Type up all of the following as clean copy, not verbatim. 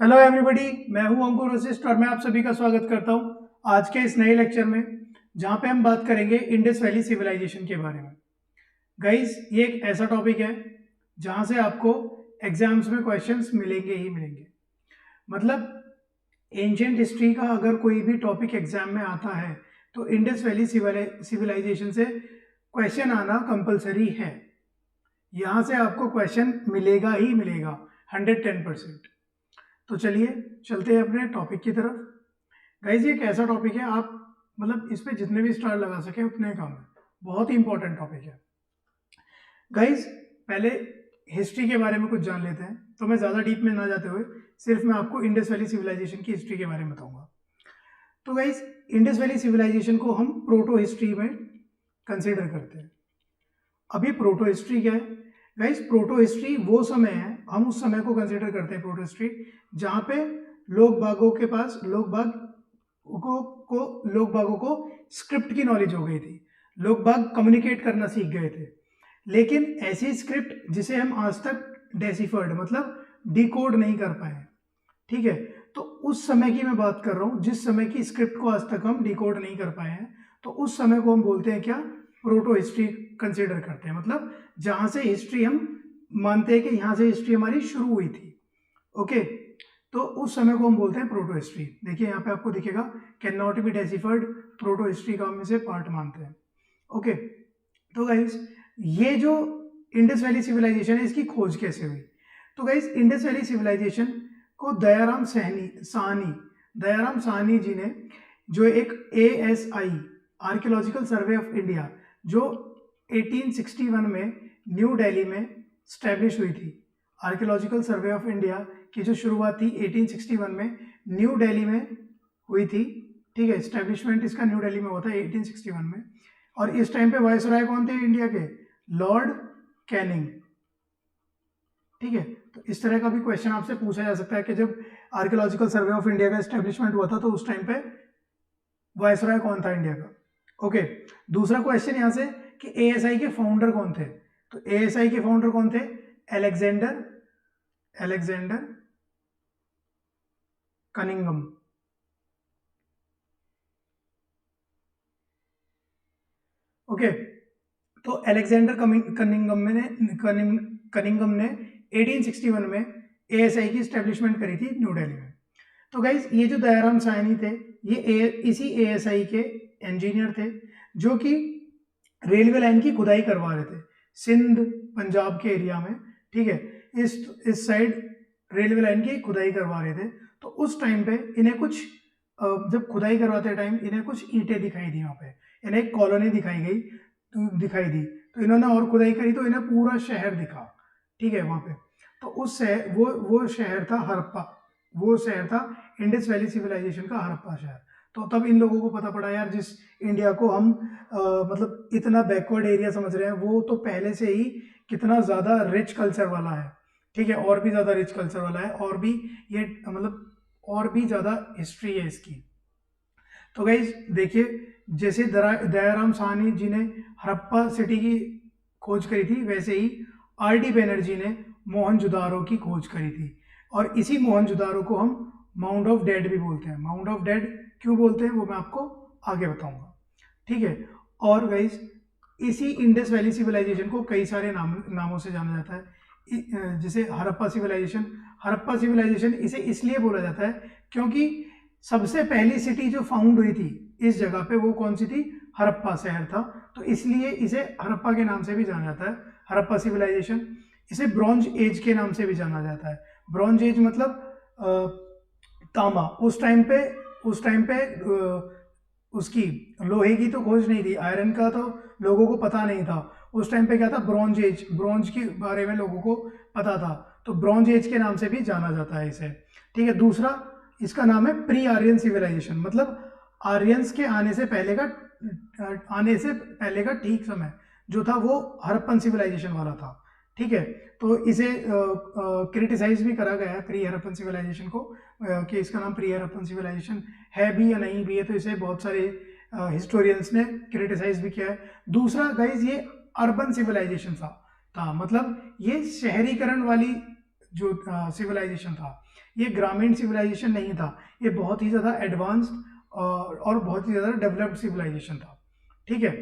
Hello everybody, मैं हूं अंकुर वशिष्ठ और मैं आप सभी का स्वागत करता हूं आज के इस नए लेक्चर में, जहां पे हम बात करेंगे इंडस वैली सिविलाइजेशन के बारे में। गाइस, ये एक ऐसा टॉपिक है जहां से आपको एग्जाम्स में क्वेश्चंस मिलेंगे ही मिलेंगे। मतलब एंशियंट हिस्ट्री का अगर कोई भी टॉपिक एग्जाम में आता है तो इंडस वैली सिविलाइजेशन से क्वेश्चन आना कंपलसरी है। यहाँ से आपको क्वेश्चन मिलेगा ही मिलेगा 110%। तो चलिए चलते हैं अपने टॉपिक की तरफ। गाइज, ये एक ऐसा टॉपिक है, आप मतलब इस पे जितने भी स्टार लगा सके उतने कम है। बहुत ही इंपॉर्टेंट टॉपिक है। गाइज, पहले हिस्ट्री के बारे में कुछ जान लेते हैं। तो मैं ज़्यादा डीप में ना जाते हुए सिर्फ मैं आपको इंडस वैली सिविलाइजेशन की हिस्ट्री के बारे में बताऊंगा। तो गाइज, इंडस वैली सिविलाइजेशन को हम प्रोटो हिस्ट्री में कंसिडर करते हैं। अभी प्रोटो हिस्ट्री क्या है? गाइस, प्रोटो हिस्ट्री वो समय है, हम उस समय को कंसिडर करते हैं प्रोटो हिस्ट्री, जहां पे लोग बागों को स्क्रिप्ट की नॉलेज हो गई थी। लोग बाग कम्युनिकेट करना सीख गए थे, लेकिन ऐसी स्क्रिप्ट जिसे हम आज तक डेसिफर्ड मतलब डिकोड नहीं कर पाए। ठीक है, तो उस समय की मैं बात कर रहा हूं, जिस समय की स्क्रिप्ट को आज तक हम डिकोड नहीं कर पाए हैं। तो उस समय को हम बोलते हैं क्या? प्रोटो हिस्ट्री कंसिडर करते हैं। मतलब जहां से हिस्ट्री हम मानते हैं कि यहां से हिस्ट्री हमारी शुरू हुई थी। ओके, तो उस समय को हम बोलते हैं प्रोटो हिस्ट्री। देखिए यहाँ पे आपको दिखेगा, can not be deciphered, proto history का हम इसे पार्ट मानते हैं। ओके, तो गाइस, ये जो इंडस वैली सिविलाइजेशन है, इसकी खोज कैसे हुई? तो गाइस, इंडस वैली सिविलाइजेशन को दयाराम साहनी जी ने, जो एक ASI archaeological survey of India, जो 1861 में न्यू दिल्ली में स्टैब्लिश हुई थी। आर्कियोलॉजिकल सर्वे ऑफ इंडिया की जो शुरुआत थी 1861 में न्यू दिल्ली में हुई थी। ठीक है, स्टैब्लिशमेंट इसका न्यू दिल्ली में हुआ था 1861 में। और इस टाइम पे वायसराय कौन थे इंडिया के? Lord Canning. ठीक है, तो इस तरह का भी क्वेश्चन आपसे पूछा जा सकता है कि जब आर्कियोलॉजिकल सर्वे ऑफ इंडिया का एस्टेब्लिशमेंट हुआ था तो उस टाइम पे वायसराय कौन था इंडिया का? ओके, दूसरा क्वेश्चन यहां से कि ASI के फाउंडर कौन थे? तो ASI के फाउंडर कौन थे? Alexander Cunningham. ओके, तो अलेक्जेंडर कनिंगम ने 1861 में ASI की स्टैब्लिशमेंट करी थी न्यू दिल्ली में। तो गाइज, ये जो दयाराम साहनी थे, ये इसी ASI के इंजीनियर थे, जो कि रेलवे लाइन की खुदाई करवा रहे थे सिंध पंजाब के एरिया में। ठीक है, इस साइड रेलवे लाइन की खुदाई करवा रहे थे। तो उस टाइम पे इन्हें कुछ जब खुदाई करवाते टाइम इन्हें कुछ ईंटें दिखाई दी। वहाँ पे इन्हें एक कॉलोनी दिखाई दी। तो इन्होंने और खुदाई करी तो इन्हें पूरा शहर दिखा। ठीक है, वहाँ पे तो उस शहर वो शहर था हड़प्पा। वो शहर था इंडस वैली सिविलाइजेशन का हड़प्पा शहर। तो तब इन लोगों को पता पड़ा, यार जिस इंडिया को हम मतलब इतना बैकवर्ड एरिया समझ रहे हैं, वो तो पहले से ही कितना ज़्यादा रिच कल्चर वाला है। ठीक है, और भी ज़्यादा रिच कल्चर वाला है, और भी ये मतलब और भी ज़्यादा हिस्ट्री है इसकी। तो गाइज देखिए, जैसे दयाराम साहनी जी ने हड़प्पा सिटी की खोज करी थी, वैसे ही RD बैनर्जी ने मोहनजोदारो की खोज करी थी। और इसी मोहनजोदारो को हम माउंट ऑफ डेड भी बोलते हैं। माउंट ऑफ डेड क्यों बोलते हैं वो मैं आपको आगे बताऊंगा। ठीक है, और गाइज इसी इंडस वैली सिविलाइजेशन को कई सारे नामों से जाना जाता है। जैसे हड़प्पा सिविलाइजेशन इसे इसलिए बोला जाता है क्योंकि सबसे पहली सिटी जो फाउंड हुई थी इस जगह पे, वो कौन सी थी? हड़प्पा शहर था। तो इसलिए इसे हड़प्पा के नाम से भी जाना जाता है, हड़प्पा सिविलाइजेशन। इसे ब्रॉन्ज एज के नाम से भी जाना जाता है। ब्रॉन्ज एज मतलब तांबा। उस टाइम पे उसकी लोहे की तो खोज नहीं थी, आयरन का तो लोगों को पता नहीं था। उस टाइम पे क्या था? ब्रॉन्ज एज, ब्रॉन्ज के बारे में लोगों को पता था, तो ब्रॉन्ज एज के नाम से भी जाना जाता है इसे। ठीक है, दूसरा इसका नाम है प्री आर्यन सिविलाइजेशन। मतलब आर्यंस के आने से पहले का ठीक समय जो था वो हड़प्पन सिविलाइजेशन वाला था। ठीक है, तो इसे क्रिटिसाइज भी करा गया है प्री हड़प्पन सिविलाइजेशन को, कि इसका नाम प्री हड़प्पन सिविलाइजेशन है भी या नहीं भी है। तो इसे बहुत सारे हिस्टोरियंस ने क्रिटिसाइज भी किया है। दूसरा गाइज, ये अर्बन सिविलाइजेशन था। मतलब ये शहरीकरण वाली जो सिविलाइजेशन था, ये ग्रामीण सिविलाइजेशन नहीं था, ये बहुत ही ज़्यादा एडवांस्ड और बहुत ही ज़्यादा डेवलप्ड सिविलाइजेशन था। ठीक है,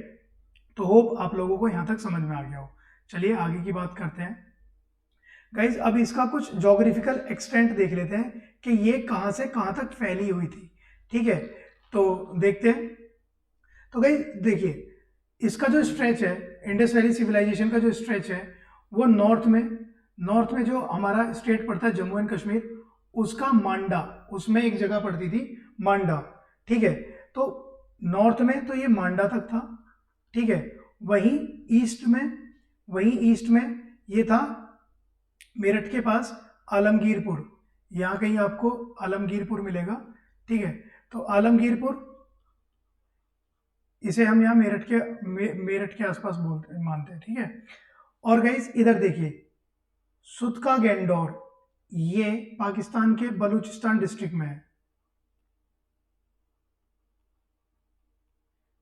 तो होप आप लोगों को यहाँ तक समझ में आ गया हो। चलिए आगे की बात करते हैं गाइज। अब इसका कुछ जोग्राफिकल एक्सटेंट देख लेते हैं कि ये कहाँ से कहाँ तक फैली हुई थी। ठीक है, तो देखते हैं। तो गाइज देखिए, इसका जो स्ट्रेच है, इंडस वैली सिविलाइजेशन का जो स्ट्रेच है, वो नॉर्थ में जो हमारा स्टेट पड़ता है जम्मू एंड कश्मीर, उसका मांडा, उसमें एक जगह पड़ती थी मांडा। ठीक है, तो नॉर्थ में तो ये मांडा तक था। ठीक है, वहीं ईस्ट में ये था मेरठ के पास आलमगीरपुर, यहाँ कहीं आपको आलमगीरपुर मिलेगा। ठीक है, तो आलमगीरपुर, इसे हम यहाँ मेरठ के आसपास मानते हैं। ठीक है, और गाइस इधर देखिए, सुतका गेंडोर, ये पाकिस्तान के बलूचिस्तान डिस्ट्रिक्ट में है।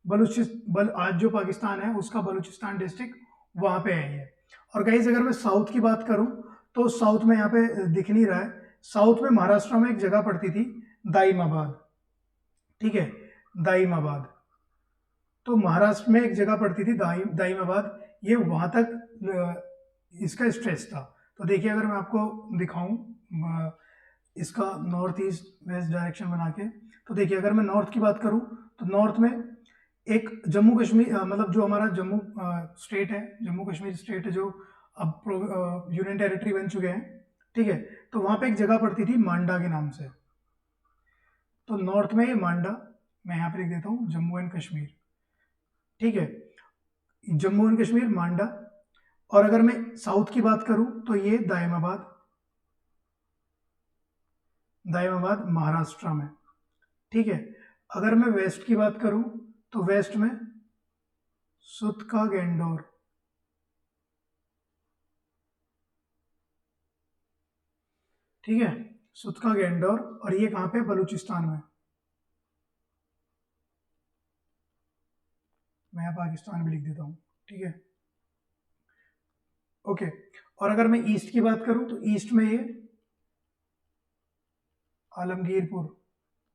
आज जो पाकिस्तान है उसका बलूचिस्तान डिस्ट्रिक्ट वहां पे है ये। और गाइस अगर मैं साउथ की बात करूं तो साउथ में यहाँ पे दिख नहीं रहा है, साउथ में महाराष्ट्र में एक जगह पड़ती थी दाइमाबाद। ठीक है, दाइमाबाद, तो महाराष्ट्र में एक जगह पड़ती थी दाइमाबाद, ये वहां तक इसका स्ट्रेच था। तो देखिए अगर मैं आपको दिखाऊं इसका नॉर्थ ईस्ट वेस्ट डायरेक्शन बना के, तो देखिए अगर मैं नॉर्थ की बात करूं तो नॉर्थ में एक जम्मू कश्मीर, मतलब जो हमारा जम्मू स्टेट है, जम्मू कश्मीर स्टेट है, जो अब यूनियन टेरिटरी बन चुके हैं। ठीक है, तो वहां पे एक जगह पड़ती थी मांडा के नाम से। तो नॉर्थ में ये मांडा, मैं यहाँ पे लिख देता हूँ जम्मू एंड कश्मीर। ठीक है, जम्मू एंड कश्मीर मांडा। और अगर मैं साउथ की बात करूं तो ये दाइमाबाद महाराष्ट्र में। ठीक है, अगर मैं वेस्ट की बात करूं तो वेस्ट में सुतका गेंडोर। ठीक है, सुतका गेंडोर, और ये कहां पे, बलूचिस्तान में। मैं यहाँ पाकिस्तान भी लिख देता हूँ। ठीक है, ओके। और अगर मैं ईस्ट की बात करूं तो ईस्ट में ये आलमगीरपुर,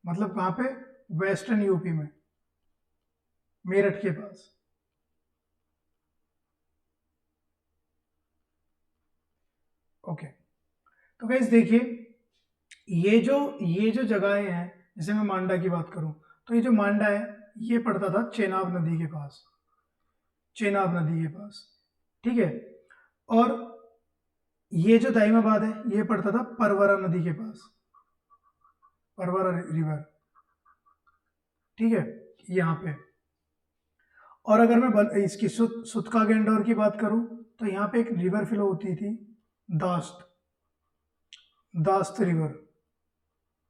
मतलब कहां पे, वेस्टर्न यूपी में, मेरठ के पास। ओके, तो गाइस देखिए, ये जो जगहें हैं, जैसे मैं मांडा की बात करूं तो ये जो मांडा है ये पड़ता था चेनाब नदी के पास, चेनाब नदी के पास। ठीक है, और ये जो दाइमाबाद है ये पड़ता था परवरा नदी के पास, परवरा रिवर। ठीक है, यहाँ पे। और अगर मैं इसकी सुतका गेंडोर की बात करूं तो यहाँ पे एक रिवर फ्लो होती थी, दास्त रिवर,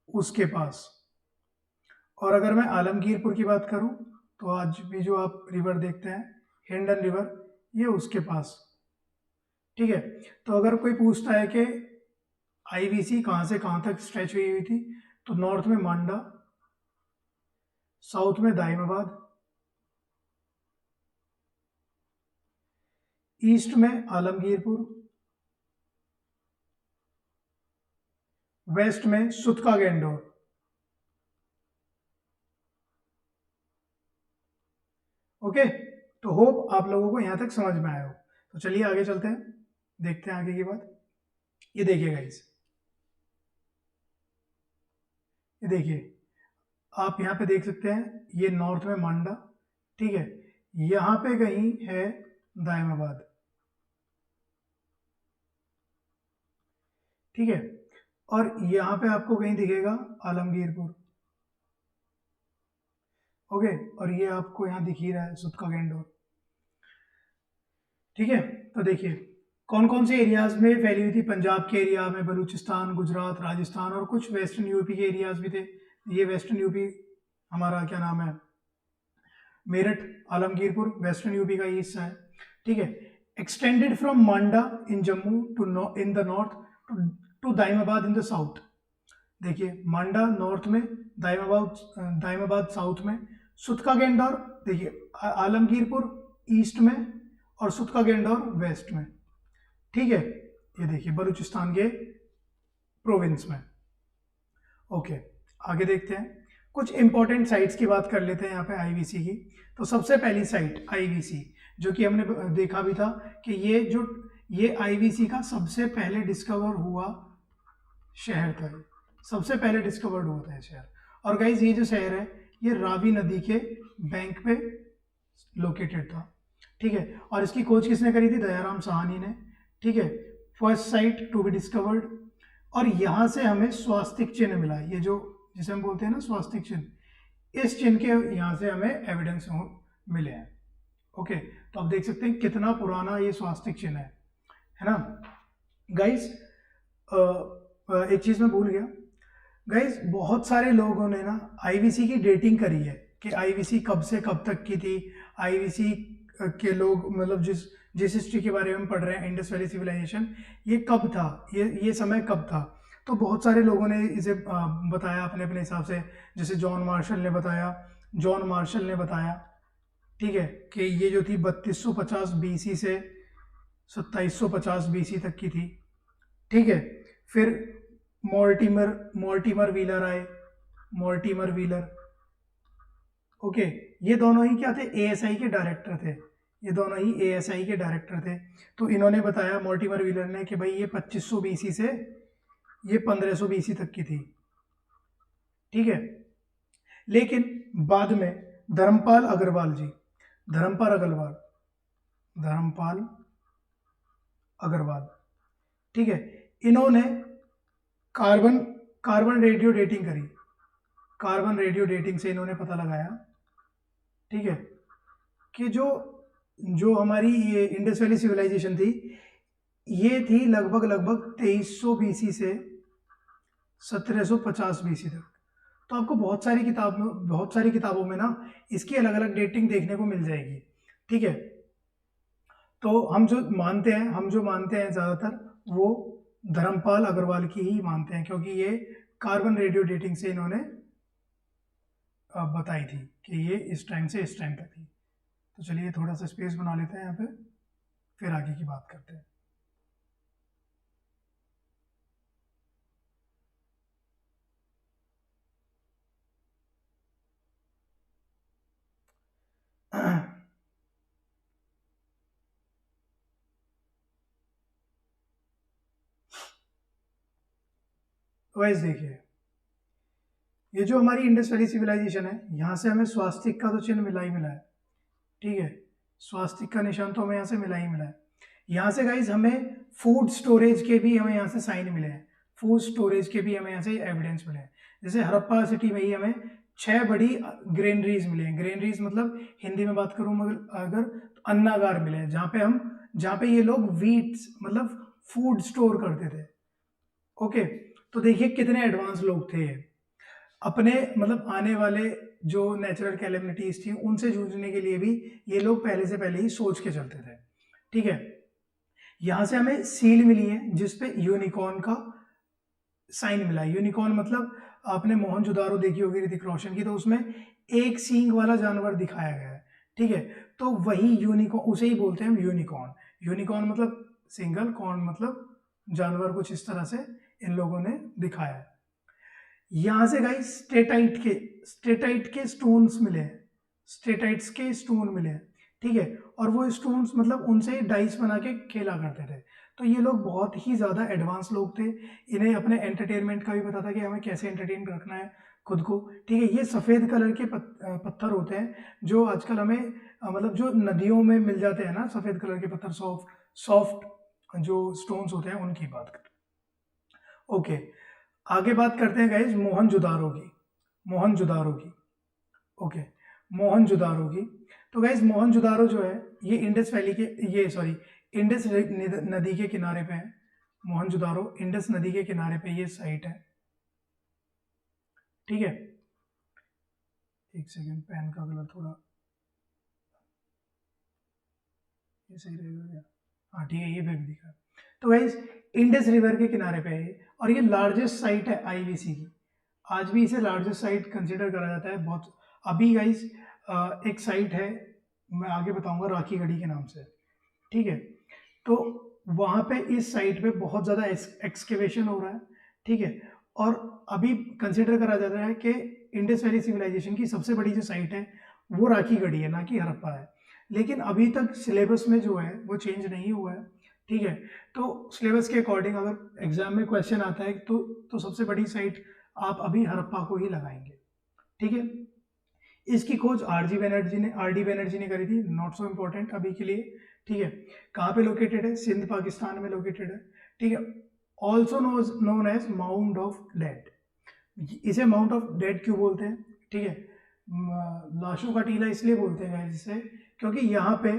उसके पास। और अगर मैं आलमगीरपुर की बात करूं तो आज भी जो आप रिवर देखते हैं हिंडन रिवर, ये उसके पास। ठीक है, तो अगर कोई पूछता है कि आईवीसी कहां से कहां तक स्ट्रेच हुई थी, तो नॉर्थ में मांडा, साउथ में दाइमाबाद, ईस्ट में आलमगीरपुर, वेस्ट में सुतका गेंडोर। ओके, तो होप आप लोगों को यहां तक समझ में आया हो। तो चलिए आगे चलते हैं, देखते हैं आगे की बात। ये देखिए गाइस, ये देखिए, आप यहाँ पे देख सकते हैं ये नॉर्थ में मांडा। ठीक है, यहाँ पे कहीं है दाइमाबाद। ठीक है, और यहाँ पे आपको कहीं दिखेगा आलमगीरपुर। ओके, और ये आपको यहाँ दिख ही रहा है सुतका गेंडोर। ठीक है, तो देखिए कौन कौन से एरियाज में फैली हुई थी, पंजाब के एरिया में, बलूचिस्तान, गुजरात, राजस्थान, और कुछ वेस्टर्न यूपी के एरियाज भी थे। ये वेस्टर्न यूपी हमारा क्या नाम है, मेरठ, आलमगीरपुर वेस्टर्न यूपी का ये हिस्सा है। ठीक है, extended from Manda in Jammu to in the north to Daimabad in the south. देखिए मांडा नॉर्थ में, दाइमाबाद साउथ में, सुतका गेंडोर देखिए आलमगीरपुर ईस्ट में, और सुतका गेंडोर वेस्ट में। ठीक है, ये देखिए बलूचिस्तान के प्रोविंस में। ओके, आगे देखते हैं, कुछ इंपॉर्टेंट साइट्स की बात कर लेते हैं यहाँ पे आईवीसी की। तो सबसे पहली साइट आईवीसी, जो कि हमने देखा भी था कि ये आईवीसी का सबसे पहले डिस्कवर हुआ शहर था, सबसे पहले डिस्कवर्ड हुआ था ये शहर। और गाइज ये जो शहर है ये रावी नदी के बैंक पे लोकेटेड था, ठीक है। और इसकी खोज किसने करी थी? दयाराम साहनी ने, ठीक है। First site to be discovered. और यहाँ से हमें स्वास्तिक चिन्ह मिला, ये जो जिसे हम बोलते हैं ना स्वास्तिक चिन्ह, इस चिन्ह के यहाँ से हमें एविडेंस मिले हैं। ओके, तो आप देख सकते हैं कितना पुराना ये स्वास्तिक चिन्ह है ना गाइस। एक चीज मैं भूल गया गाइस, बहुत सारे लोगों ने ना आईवीसी की डेटिंग करी है कि आईवीसी कब से कब तक की थी। आईवीसी के लोग मतलब जिस हिस्ट्री के बारे में पढ़ रहे हैं, इंडस वैली सिविलाइजेशन, ये कब था, ये समय कब था। तो बहुत सारे लोगों ने इसे बताया अपने अपने हिसाब से। जैसे जॉन मार्शल ने बताया, ठीक है, कि ये जो थी 3250 बीसी से 2750 बीसी तक की थी, ठीक है। फिर मॉर्टिमर व्हीलर आए, मॉर्टिमर व्हीलर, ओके। ये दोनों ही क्या थे? एएसआई के डायरेक्टर थे, ये दोनों ही एएसआई के डायरेक्टर थे। तो इन्होंने बताया, मॉर्टिमर व्हीलर ने, कि भाई ये 2500 बीसी से ये 1500 बीसी तक की थी, ठीक है। लेकिन बाद में धर्मपाल अग्रवाल, ठीक है, इन्होंने कार्बन रेडियो डेटिंग करी। कार्बन रेडियो डेटिंग से इन्होंने पता लगाया, ठीक है, कि जो हमारी ये इंडस वैली सिविलाइजेशन थी, ये थी लगभग 2300 बीसी से 1750 बीसी तक। तो आपको बहुत सारी किताबों में ना इसकी अलग अलग डेटिंग देखने को मिल जाएगी, ठीक है। तो हम जो मानते हैं ज़्यादातर वो धर्मपाल अग्रवाल की ही मानते हैं, क्योंकि ये कार्बन रेडियो डेटिंग से इन्होंने बताई थी कि ये इस टाइम से इस टाइम तक थी। तो चलिए थोड़ा सा स्पेस बना लेते हैं यहाँ पे, फिर आगे की बात करते हैं। वाइज देखिए, ये जो हमारी इंडस वैली सिविलाइजेशन है, यहाँ से हमें स्वास्तिक का तो चिन्ह मिला ही मिला है, ठीक है। स्वास्तिक का निशान तो हमें यहाँ से मिला ही मिला है। यहाँ से गाइज हमें फूड स्टोरेज के भी हमें यहाँ से साइन मिले हैं, फूड स्टोरेज के भी हमें यहाँ से एविडेंस मिले हैं। जैसे हड़प्पा सिटी में ही हमें 6 बड़ी ग्रेनरीज मिले हैं। ग्रेनरीज मतलब हिंदी में बात करूँ अगर तो अन्नागार मिले हैं, जहाँ पे ये लोग वीट्स मतलब फूड स्टोर करते थे, ओके। तो देखिए कितने एडवांस लोग थे, अपने मतलब आने वाले जो नेचुरल कैलेमिटीज थी उनसे जूझने के लिए भी ये लोग पहले से पहले ही सोच के चलते थे, ठीक है। यहाँ से हमें सील मिली है जिसपे यूनिकॉर्न का साइन मिला है। यूनिकॉर्न मतलब आपने मोहनजोदारो देखी होगी ऋतिक रोशन की, तो उसमें एक सींग वाला जानवर दिखाया गया है, ठीक है। तो वही यूनिकॉर्न, उसे ही बोलते हैं हम यूनिकॉर्न। यूनिकॉर्न मतलब सिंगल, कॉर्न मतलब जानवर, कुछ इस तरह से इन लोगों ने दिखाया है। यहाँ से गाइस स्टेटाइट के स्टोन्स मिले हैं, स्टेटाइट्स के स्टोन मिले हैं, ठीक है। और वो स्टोन्स मतलब उनसे डाइस बना के खेला करते थे। तो ये लोग बहुत ही ज़्यादा एडवांस लोग थे, इन्हें अपने एंटरटेनमेंट का भी पता था कि हमें कैसे एंटरटेन रखना है खुद को, ठीक है। ये सफ़ेद कलर के पत्थर होते हैं जो आजकल हमें मतलब जो नदियों में मिल जाते हैं ना, सफ़ेद कलर के पत्थर, सॉफ्ट जो स्टोन्स होते हैं उनकी बात कर। ओके, आगे बात करते हैं गाइज मोहनजोदारो की, ओके, मोहनजोदारो की। तो गाइज मोहनजोदारो जो है ये इंडस नदी के किनारे पे है। मोहनजोदारो इंडस नदी के किनारे पे ये साइट है, ठीक है। एक सेकेंड, पेन का कलर थोड़ा ये सही रहेगा क्या? हाँ ठीक है, ये भी दिख रहा है। तो गाइज इंडस रिवर के किनारे पे है और ये लार्जेस्ट साइट है आईवीसी की। आज भी इसे लार्जेस्ट साइट कंसिडर करा जाता है बहुत। अभी गाइज एक साइट है, मैं आगे बताऊंगा, राखी गढ़ी के नाम से, ठीक है। तो वहाँ पे इस साइट पे बहुत ज़्यादा एक्सकेवेशन हो रहा है, ठीक है। और अभी कंसिडर करा जा रहा है कि इंडस वैली सिविलाइजेशन की सबसे बड़ी जो साइट है वो राखीगढ़ी है, ना कि हड़प्पा है। लेकिन अभी तक सिलेबस में जो है वो चेंज नहीं हुआ है, ठीक है। तो सिलेबस के अकॉर्डिंग अगर एग्जाम में क्वेश्चन आता है तो सबसे बड़ी साइट आप अभी हड़प्पा को ही लगाएंगे, ठीक है। इसकी खोज आर डी बैनर्जी ने करी थी, नॉट सो इम्पोर्टेंट अभी के लिए, ठीक है। कहाँ पे लोकेटेड है? सिंध पाकिस्तान में लोकेटेड है, ठीक है। Also known as mount of dead. इसे माउंट ऑफ डेड क्यों बोलते हैं? ठीक है, लाशों का टीला इसलिए बोलते हैं इसे क्योंकि यहाँ पे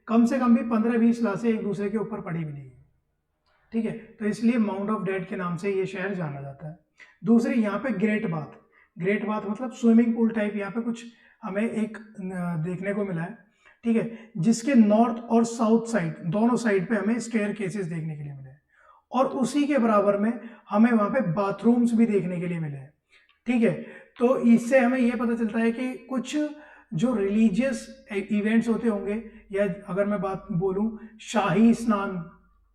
कम से कम भी 15-20 लाशें एक दूसरे के ऊपर पड़ी मिली है, ठीक है। तो इसलिए माउंट ऑफ डेड के नाम से ये शहर जाना जाता है। दूसरी यहाँ पे ग्रेट बाथ मतलब स्विमिंग पूल टाइप यहाँ पे कुछ हमें एक देखने को मिला है, ठीक है, जिसके नॉर्थ और साउथ साइड दोनों साइड पे हमें स्टेयर केसेस देखने के लिए मिले हैं, और उसी के बराबर में हमें वहाँ पे बाथरूम्स भी देखने के लिए मिले हैं, ठीक है। तो इससे हमें यह पता चलता है कि कुछ जो रिलीजियस इवेंट्स होते होंगे, या अगर मैं बात बोलूँ शाही स्नान,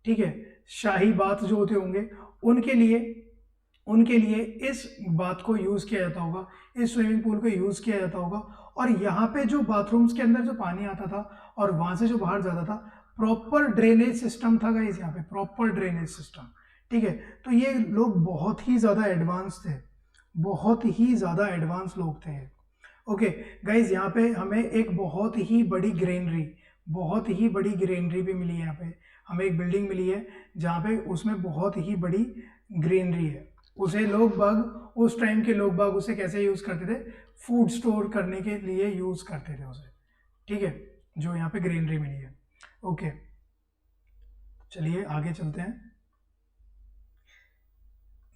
ठीक है, शाही बात जो होते होंगे उनके लिए इस बात को यूज़ किया जाता होगा, इस स्विमिंग पूल को यूज़ किया जाता होगा। और यहाँ पे जो बाथरूम्स के अंदर जो पानी आता था और वहाँ से जो बाहर जाता था, प्रॉपर ड्रेनेज सिस्टम था गाइस, यहाँ पे प्रॉपर ड्रेनेज सिस्टम, ठीक है। तो ये लोग बहुत ही ज़्यादा एडवांस थे, बहुत ही ज़्यादा एडवांस लोग थे। ओके गाइज, यहाँ पे हमें एक बहुत ही बड़ी ग्रेनरी भी मिली है। यहाँ पे हमें एक बिल्डिंग मिली है जहाँ पे उसमें बहुत ही बड़ी ग्रेनरी है। उसे उस टाइम के लोग बाग उसे कैसे यूज़ करते थे? फूड स्टोर करने के लिए यूज़ करते थे उसे, ठीक है, जो यहाँ पे ग्रेनरी मिली है। ओके, चलिए आगे चलते हैं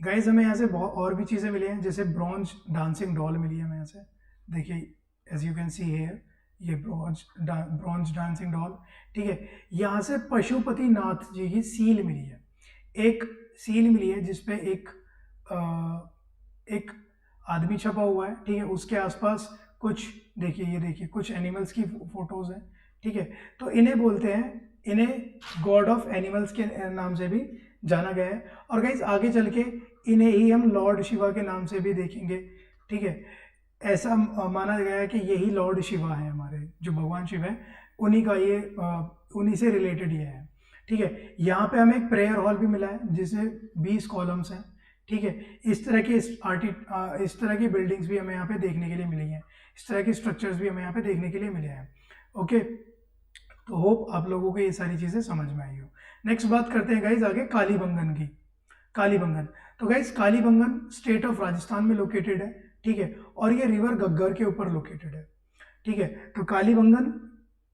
गाइज। हमें यहाँ से बहुत और भी चीज़ें मिली हैं, जैसे ब्रॉन्ज डांसिंग डॉल मिली है हमें यहाँ से, देखिए as you can see here, ये ब्रॉन्ज डांसिंग डॉल, ठीक है। यहाँ से पशुपति नाथ जी की सील मिली है, एक सील मिली है जिसपे एक आदमी छपा हुआ है, ठीक है। उसके आसपास कुछ देखिए, ये देखिए कुछ एनिमल्स की फोटोज हैं, ठीक है। तो इन्हें बोलते हैं, इन्हें गॉड ऑफ एनिमल्स के नाम से भी जाना गया है। और गाइस आगे चल के इन्हें ही हम लॉर्ड शिवा के नाम से भी देखेंगे, ठीक है। ऐसा माना गया है कि यही लॉर्ड शिवा है, हमारे जो भगवान शिव है उन्हीं का ये उन्हीं से रिलेटेड ये है, ठीक है। यहाँ पे हमें एक प्रेयर हॉल भी मिला है जिसमें 20 कॉलम्स हैं, ठीक है। इस तरह की बिल्डिंग्स भी हमें यहाँ पे देखने के लिए मिली हैं, इस तरह की स्ट्रक्चर्स भी हमें यहाँ पे देखने के लिए मिले हैं। ओके, तो होप आप लोगों को ये सारी चीज़ें समझ में आई हो। नेक्स्ट बात करते हैं गाइज आगे कालीबंगन की। कालीबंगन, तो guys Kalibangan state of Rajasthan में लोकेटेड है, ठीक है, और ये रिवर घग्गर के ऊपर लोकेटेड है, ठीक है। तो कालीबंगन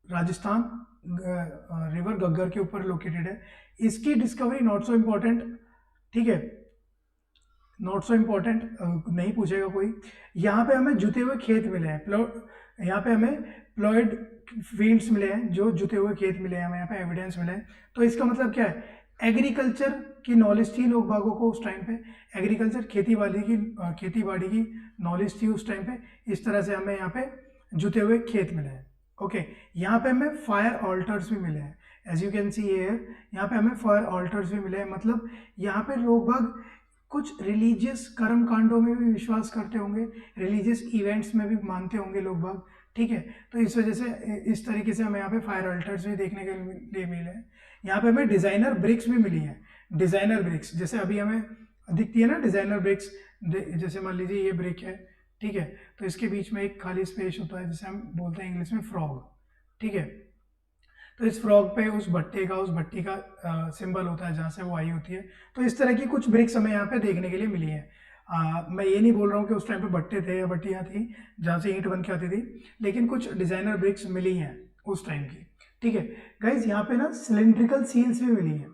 राजस्थान रिवर घग्गर के ऊपर लोकेटेड है। इसकी डिस्कवरी नॉट सो इम्पोर्टेंट, ठीक है, नॉट सो इम्पोर्टेंट, नहीं पूछेगा कोई। यहाँ पे हमें जुते हुए खेत मिले हैं, यहाँ पे हमें प्लॉयड फील्ड्स मिले हैं, जो जुते हुए खेत मिले हैं हमें, यहाँ पे एविडेंस मिले हैं। तो इसका मतलब क्या है? एग्रीकल्चर की नॉलेज थी लोग बागों को उस टाइम पे, एग्रीकल्चर खेती बाड़ी की नॉलेज थी उस टाइम पे। इस तरह से हमें यहाँ पे जुते हुए खेत मिले हैं। ओके, यहाँ पे हमें फायर ऑल्टर्स भी मिले हैं, as you can see here, यहाँ पे हमें फायर ऑल्टर्स भी मिले हैं। मतलब यहाँ पे लोग बाग कुछ रिलीजियस कर्म कांडों में भी विश्वास करते होंगे, रिलीजियस इवेंट्स में भी मानते होंगे लोग बाग, ठीक है। तो इस वजह से इस तरीके से हमें यहाँ पे फायर अल्टर्स भी देखने के लिए मिले हैं। यहाँ पे हमें डिज़ाइनर ब्रिक्स भी मिली हैं, डिज़ाइनर ब्रिक्स जैसे अभी हमें दिखती है ना डिज़ाइनर ब्रिक्स, जैसे मान लीजिए ये ब्रिक है, ठीक है, तो इसके बीच में एक खाली स्पेस होता है जिसे हम बोलते हैं इंग्लिश में फ्रॉग, ठीक है। तो इस फ्रॉग पे उस भट्टी का सिंबल होता है जहाँ से वो आई होती है। तो इस तरह की कुछ ब्रिक्स हमें यहाँ पे देखने के लिए मिली है। मैं ये नहीं बोल रहा हूँ कि उस टाइम पे भट्टे थे या भट्टियाँ थी जहाँ से ईंट बन के आती थी, लेकिन कुछ डिज़ाइनर ब्रिक्स मिली हैं उस टाइम की, ठीक है। गाइज यहाँ पे ना सिलेंड्रिकल सील्स भी मिली है,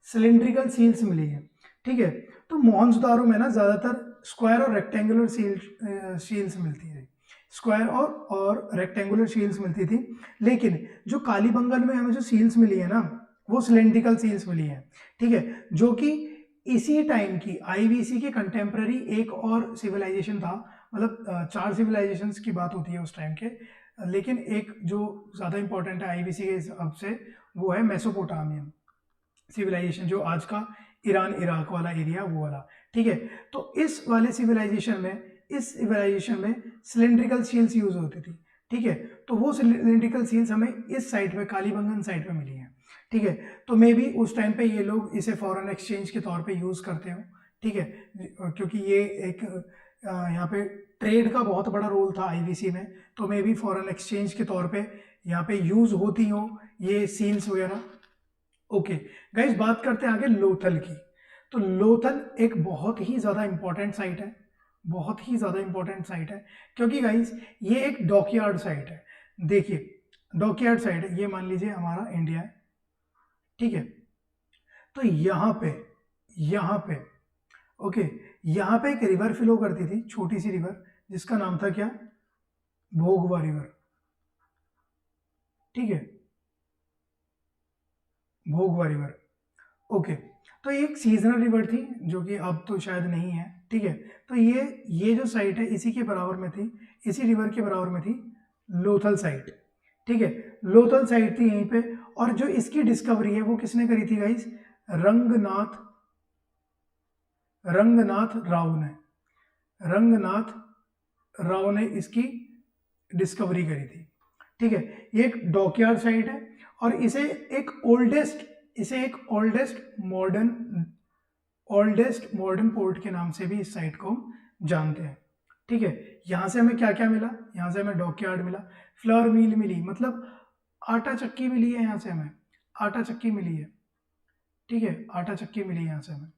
सिलेंड्रिकल सील्स मिली है, ठीक है। तो मोहनजोदारो में ना ज़्यादातर स्क्वायर और रेक्टेंगुलर सील्स मिलती है, स्क्वायर और रेक्टेंगुलर सील्स मिलती थी। लेकिन जो कालीबंगन में हमें जो सील्स मिली है ना, वो सिलेंड्रिकल सील्स मिली है, ठीक है, जो कि इसी टाइम की आईवीसी के कंटेम्प्रेरी एक और सिविलाइजेशन था। मतलब 4 सिविलाइजेशंस की बात होती है उस टाइम के, लेकिन एक जो ज़्यादा इंपॉर्टेंट है आईवीसी के हिसाब से वो है मेसोपोटामियन सिविलाइजेशन, जो आज का ईरान इराक वाला एरिया वो वाला, ठीक है। तो इस वाले सिविलाइजेशन में सिलेंड्रिकल सील्स यूज होती थी, ठीक है। तो वो सिलेंड्रिकल सील्स हमें इस साइड पे, कालीबंगन साइड पे मिली है, ठीक है। तो मे बी उस टाइम पे ये लोग इसे फॉरेन एक्सचेंज के तौर पे यूज करते हो, ठीक है, क्योंकि ये एक यहाँ पे ट्रेड का बहुत बड़ा रोल था आईवीसी में, तो मे बी फॉरेन एक्सचेंज के तौर पे यहाँ पे यूज होती हो ये सील्स वगैरह। ओके गाइस, बात करते हैं आगे लोथल की। तो लोथल एक बहुत ही ज़्यादा इंपॉर्टेंट साइट है, बहुत ही ज़्यादा इंपॉर्टेंट साइट है, क्योंकि गाइस ये एक डॉकयार्ड साइट है। देखिए डॉकयार्ड साइट है, ये मान लीजिए हमारा इंडिया है, ठीक है। तो यहाँ पे ओके, यहाँ पे एक रिवर फ्लो करती थी, छोटी सी रिवर, जिसका नाम था क्या, भोगवा रिवर, ठीक है, भोगवा रिवर। ओके, तो एक सीजनल रिवर थी जो कि अब तो शायद नहीं है, ठीक है। तो ये जो साइट है इसी के बराबर में थी, इसी रिवर के बराबर में थी लोथल साइट, ठीक है। लोथल साइट थी यहीं पे, और जो इसकी डिस्कवरी है वो किसने करी थी गाइस, रंगनाथ राव ने इसकी डिस्कवरी करी थी, ठीक है। ये एक डॉकयार्ड साइट है, और इसे एक ओल्डेस्ट मॉडर्न पोर्ट के नाम से भी इस साइट को हम जानते हैं, ठीक है। यहाँ से हमें क्या क्या मिला, यहाँ से हमें डॉकयार्ड मिला, फ्लावर मिल मिली, मतलब आटा चक्की मिली है, यहाँ से हमें आटा चक्की मिली है, ठीक है, आटा चक्की मिली है यहाँ से हमें।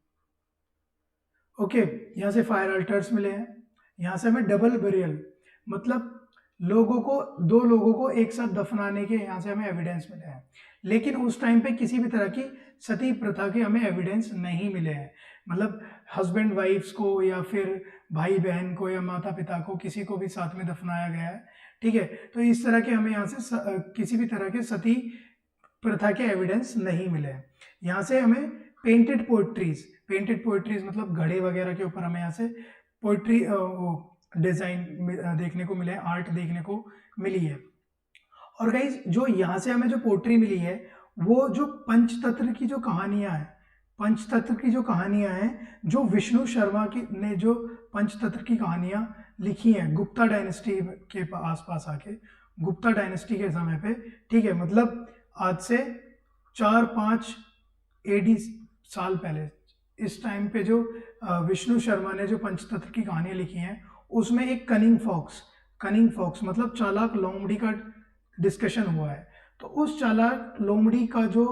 ओके, यहाँ से फायर अल्टर्स मिले हैं, यहाँ से हमें डबल बरियल, मतलब दो लोगों को एक साथ दफनाने के यहाँ से हमें एविडेंस मिले हैं। लेकिन उस टाइम पे किसी भी तरह की सती प्रथा के हमें एविडेंस नहीं मिले हैं, मतलब हस्बैंड वाइफ्स को या फिर भाई बहन को या माता पिता को किसी को भी साथ में दफनाया गया है, ठीक है। तो इस तरह के हमें यहाँ से किसी भी तरह के सती प्रथा के एविडेंस नहीं मिले हैं। यहाँ से हमें पेंटेड पोएट्रीज मतलब घड़े वगैरह के ऊपर हमें यहाँ से पोएट्री डिजाइन देखने को मिले हैं, आर्ट देखने को मिली है। और गाइज जो यहाँ से हमें जो पोएट्री मिली है, वो जो पंचतंत्र की जो कहानियां हैं, जो विष्णु शर्मा ने जो पंचतंत्र की कहानियां लिखी हैं गुप्ता डायनेस्टी के आसपास आके, गुप्ता डायनेस्टी के समय पे, ठीक है, मतलब आज से 4-5 AD साल पहले, इस टाइम पे जो विष्णु शर्मा ने जो पंचतंत्र की कहानियां लिखी हैं, उसमें एक कनिंग फॉक्स मतलब चालाक लोमड़ी का डिस्कशन हुआ है। तो उस चालाक लोमड़ी का जो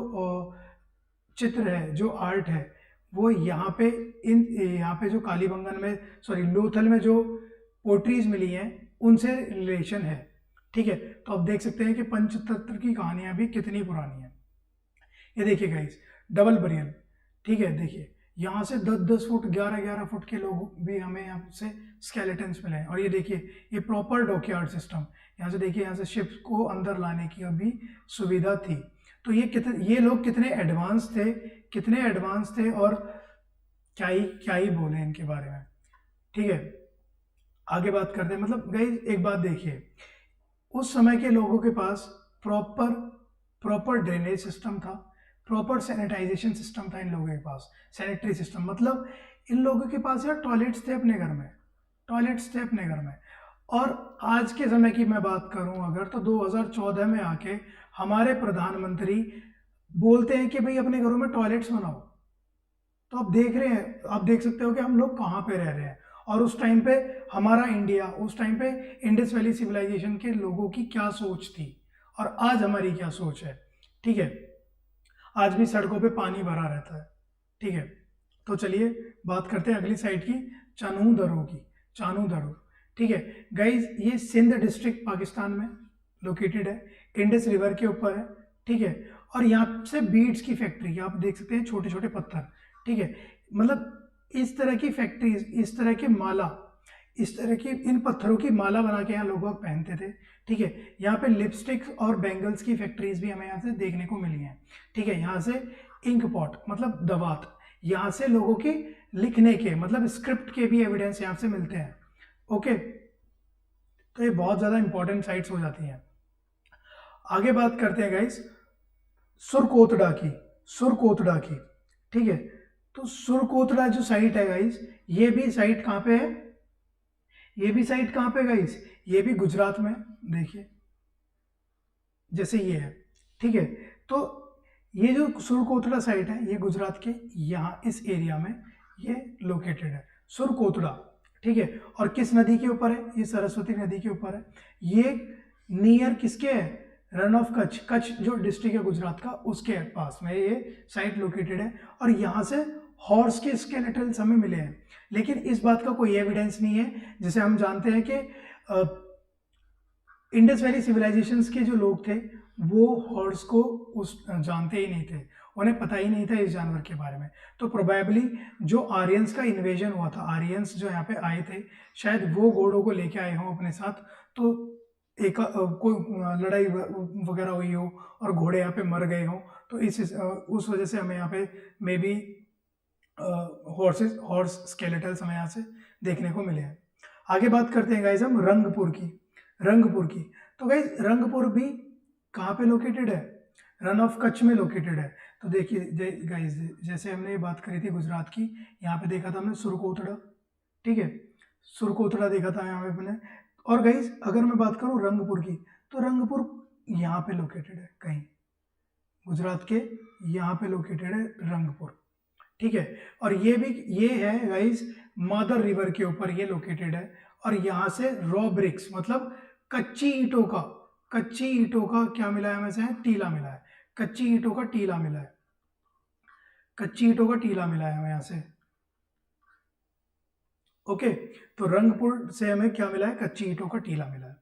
चित्र है, जो आर्ट है, वो यहाँ पे जो कालीबंगन में, लोथल में जो पोट्रीज मिली हैं उनसे रिलेशन है, ठीक है। तो आप देख सकते हैं कि पंचतंत्र की कहानियां भी कितनी पुरानी है। ये देखिए गाइस, डबल बरियल, ठीक है, देखिए यहाँ से 10-10 फुट 11-11 फुट के लोग भी हमें यहाँ से स्केलेटन्स मिले हैं। और ये देखिए, ये प्रॉपर डॉकयार्ड सिस्टम, यहाँ से देखिए, यहाँ से शिप्स को अंदर लाने की अभी सुविधा थी। तो ये लोग कितने एडवांस थे और क्या ही बोले इनके बारे में, ठीक है। आगे बात करते हैं, मतलब गाइस एक बात देखिए, उस समय के लोगों के पास प्रॉपर ड्रेनेज सिस्टम था, प्रॉपर सैनिटाइजेशन सिस्टम था इन लोगों के पास, सैनिटरी सिस्टम, मतलब इन लोगों के पास यार टॉयलेट्स थे अपने घर में। और आज के समय की मैं बात करूं अगर, तो 2014 में आके हमारे प्रधानमंत्री बोलते हैं कि भाई अपने घरों में टॉयलेट्स बनाओ। तो आप देख सकते हो कि हम लोग कहाँ पे रह रहे हैं। और उस टाइम पे हमारा इंडिया, उस टाइम पे इंडस वैली सिविलाइजेशन के लोगों की क्या सोच थी और आज हमारी क्या सोच है, ठीक है। आज भी सड़कों पे पानी भरा रहता है, ठीक है। तो चलिए बात करते हैं अगली साइड की, चानू दरो, ठीक है गाइज। ये सिंध डिस्ट्रिक्ट पाकिस्तान में लोकेटेड है, इंडस रिवर के ऊपर है, ठीक है। और यहाँ से बीड्स की फैक्ट्री, आप देख सकते हैं छोटे छोटे पत्थर, ठीक है, मतलब इस तरह की फैक्ट्रीज, इस तरह की इन पत्थरों की माला बना के यहाँ लोग पहनते थे, ठीक है। यहाँ पे लिपस्टिक्स और बैंगल्स की फैक्ट्रीज भी हमें यहाँ से देखने को मिली हैं, ठीक है। यहाँ से इंक पॉट मतलब दवात, यहाँ से लोगों के लिखने के मतलब स्क्रिप्ट के भी एविडेंस यहाँ से मिलते हैं, ओके। तो ये बहुत ज़्यादा इंपॉर्टेंट साइट्स हो जाती हैं। आगे बात करते हैं गाइस सुरकोतडा की, ठीक है। तो सुरकोतला जो साइट है गाइस, ये भी साइट कहाँ पे है, ये भी साइट कहाँ पे गाइस, ये भी गुजरात में, देखिए जैसे ये है, ठीक है। तो ये जो सुरकोतला साइट है ये गुजरात के यहाँ इस एरिया में ये लोकेटेड है, सुरकोतला, ठीक है। और किस नदी के ऊपर है, ये सरस्वती नदी के ऊपर है। ये नियर किसके है, रन ऑफ कच्छ, कच्छ जो डिस्ट्रिक्ट है गुजरात का उसके पास में ये साइट लोकेटेड है। और यहाँ से हॉर्स के स्केलेटल्स हमें मिले हैं, लेकिन इस बात का कोई एविडेंस नहीं है। जैसे हम जानते हैं कि इंडस वैली सिविलाइजेशंस के जो लोग थे वो हॉर्स को उस जानते ही नहीं थे, उन्हें पता ही नहीं था इस जानवर के बारे में। तो प्रोबेबली जो आर्यंस का इन्वेजन हुआ था, आर्यंस जो यहाँ पे आए थे, शायद वो घोड़ों को लेके आए हों अपने साथ, तो एक कोई लड़ाई वगैरह हुई हो और घोड़े यहाँ पे मर गए हों, तो उस वजह से हमें यहाँ पे मे बी हॉर्स स्केलेटल्स हमें यहाँ से देखने को मिले हैं। आगे बात करते हैं गाइज हम रंगपुर की, रंगपुर की। तो गाइज रंगपुर भी कहाँ पे लोकेटेड है, रन ऑफ कच्छ में लोकेटेड है। तो देखिए गाइज, जैसे हमने ये बात करी थी गुजरात की, यहाँ पे देखा था हमने सुरकोतड़ा, ठीक है, सुरकोतड़ा देखा था यहाँ पे अपने। और गाइज अगर मैं बात करूँ रंगपुर की, तो रंगपुर यहाँ पे लोकेटेड है कहीं, गुजरात के यहाँ पे लोकेटेड है रंगपुर, ठीक है। और ये है गाइज मादर रिवर के ऊपर ये लोकेटेड है। और यहाँ से रॉ ब्रिक्स मतलब कच्ची ईंटों का क्या मिला है हमें से, टीला मिला है, कच्ची ईंटों का टीला मिला है, कच्ची ईंटों का टीला मिला है हमें यहाँ से, ओके। तो रंगपुर से हमें क्या मिला है, कच्ची ईंटों का टीला मिला है।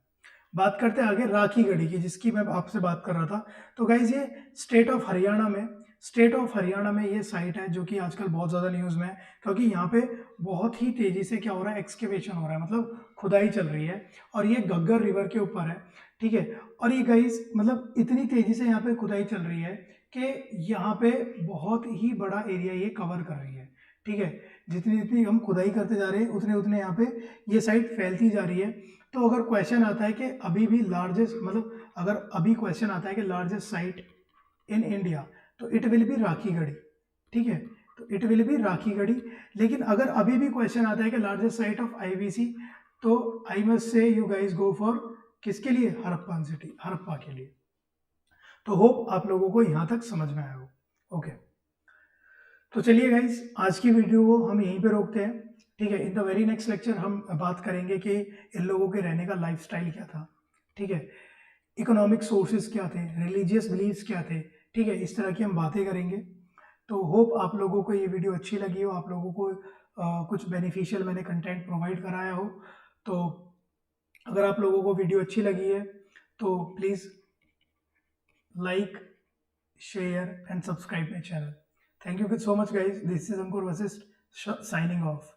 बात करते हैं आगे राखीगढ़ी की, जिसकी मैं आपसे बात कर रहा था। तो गाइज ये स्टेट ऑफ हरियाणा में ये साइट है जो कि आजकल बहुत ज़्यादा न्यूज़ में है, क्योंकि यहाँ पे बहुत ही तेज़ी से क्या हो रहा है, एक्सकेवेशन हो रहा है, मतलब खुदाई चल रही है। और ये घग्गर रिवर के ऊपर है, ठीक है। और ये गाइज मतलब इतनी तेज़ी से यहाँ पे खुदाई चल रही है कि यहाँ पे बहुत ही बड़ा एरिया ये कवर कर रही है, ठीक है। जितनी जितनी हम खुदाई करते जा रहे हैं उतने उतने यहाँ पे ये साइट फैलती जा रही है। तो अगर क्वेश्चन आता है कि अभी भी लार्जेस्ट, मतलब अगर अभी क्वेश्चन आता है कि लार्जेस्ट साइट इन इंडिया, तो इट विल बी राखीगढ़ी, ठीक है। तो इट विल बी राखीगढ़ी। लेकिन अगर अभी भी क्वेश्चन आता है कि लार्जेस्ट साइट ऑफ आईवीसी, तो I must say you guys go for किसके लिए, हड़प्पन सिटी, हड़प्पा के लिए। तो होप आप लोगों को यहाँ तक समझ में आया हो, ओके। तो चलिए गाइज आज की वीडियो को हम यहीं पे रोकते हैं, ठीक है। In the very next lecture हम बात करेंगे कि इन लोगों के रहने का लाइफस्टाइल क्या था, ठीक है, इकोनॉमिक सोर्सेज क्या थे, रिलीजियस बिलीव्स क्या थे, ठीक है, इस तरह की हम बातें करेंगे। तो होप आप लोगों को ये वीडियो अच्छी लगी हो, आप लोगों को कुछ बेनिफिशियल मैंने कंटेंट प्रोवाइड कराया हो। तो अगर आप लोगों को वीडियो अच्छी लगी है तो please like, share and subscribe my channel. Thank you so much guys. This is Ankur Vasist signing off.